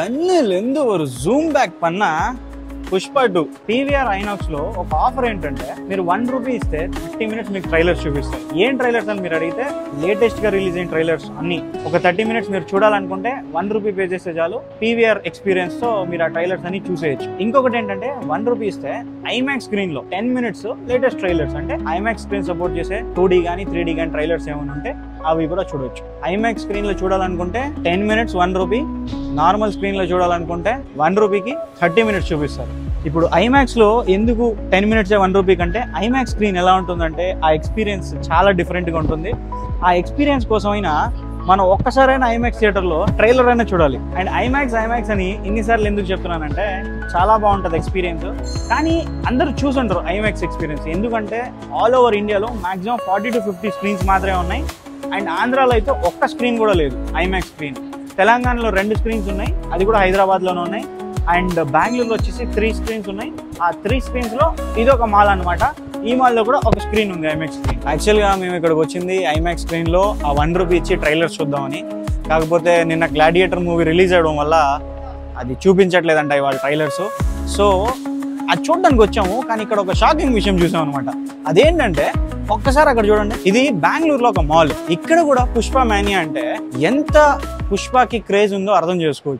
கண்ணுலேருந்து ஒரு zoom back பண்ணா Pushpa 2 PVR INOX లో ఒక ఆఫర్ ఏంటంటే మీరు ₹1 ఇస్తే 30 మినిట్స్ మీకు ట్రైలర్స్ చూపిస్తారు. ఏం ట్రైలర్స్ అని మీరు అడిగితే లేటెస్ట్ గా రిలీజ్ అయిన ట్రైలర్స్ అన్ని ఒక 30 మినిట్స్ మీరు చూడాలనుకుంటే ₹1 పే చేస్తే చాలు పీవీఆర్ ఎక్స్పీరియన్స్ తో మీరు ఆ ట్రైలర్స్ అన్ని చూసేయచ్చు. ఇంకొకటి ఏంటంటే ₹1 ఇస్తే ఐమాక్స్ స్క్రీన్ లో 10 మినిట్స్ లేటెస్ట్ ట్రైలర్స్ అంటే ఐమాక్స్ స్క్రీన్ సపోర్ట్ చేసే 2D కానీ 3D కానీ ట్రైలర్స్ ఏమైనా ఉంటే అవి కూడా చూడొచ్చు. ఐమాక్స్ స్క్రీన్ లో చూడాలనుకుంటే 10 మినిట్స్ ₹1, నార్మల్ స్క్రీన్ లో చూడాలనుకుంటే ₹1కి 30 మినిట్స్ చూపిస్తారు. ఇప్పుడు ఐమాక్స్ లో ఎందుకు 10 మినిట్స్ ₹1 కంటే ఐమాక్స్ స్క్రీన్ ఎలా ఉంటుందంటే ఆ ఎక్స్పీరియన్స్ చాలా డిఫరెంట్ గా ఉంటుంది. ఆ ఎక్స్పీరియన్స్ కోసం అయినా మనం ఒక్కసారైనా ఐమాక్స్ థియేటర్ లో ట్రైలర్ అయినా చూడాలి. అండ్ ఐమాక్స్ అని ఇన్నిసార్లు ఎందుకు చెప్తున్నానంటే చాలా బాగుంటుంది ఎక్స్పీరియన్స్. కానీ అందరూ చూసుంటారు ఐమాక్స్ ఎక్స్పీరియన్స్, ఎందుకంటే ఆల్ ఓవర్ ఇండియాలో మాక్సిమం 40 to 50 స్క్రీన్స్ మాత్రమే ఉన్నాయి. అండ్ ఆంధ్రాలో అయితే ఒక్క స్క్రీన్ కూడా లేదు ఐమాక్స్ స్క్రీన్. తెలంగాణలో 2 స్క్రీన్స్ ఉన్నాయి, అది కూడా హైదరాబాద్ లోనే ఉన్నాయి. అండ్ బెంగళూరులో వచ్చేసి 3 స్క్రీన్స్ ఉన్నాయి. ఆ 3 స్క్రీన్స్ లో ఇది ఒక మాల్ అనమాట. ఈ మాల్ లో కూడా ఒక స్క్రీన్ ఉంది ఐమాక్స్ స్క్రీన్. యాక్చువల్ గా మేము ఇక్కడికి వచ్చింది ఐమాక్స్ స్క్రీన్ లో ఆ ₹1 ఇచ్చి ట్రైలర్స్ చూద్దామని. కాకపోతే నిన్న గ్లాడియేటర్ మూవీ రిలీజ్ అవ్వడం వల్ల అది చూపించట్లేదంట ఇవాళ ట్రైలర్స్. సో అది చూడడానికి వచ్చాము, కానీ ఇక్కడ ఒక షాకింగ్ విషయం చూసాం అనమాట. అదేంటంటే ఒక్కసారి అక్కడ చూడండి, ఇది బెంగళూరులో ఒక మాల్. ఇక్కడ కూడా పుష్ప మానియా అంటే ఎంత పుష్పకి క్రేజ్ ఉందో అర్థం చేసుకోవచ్చు.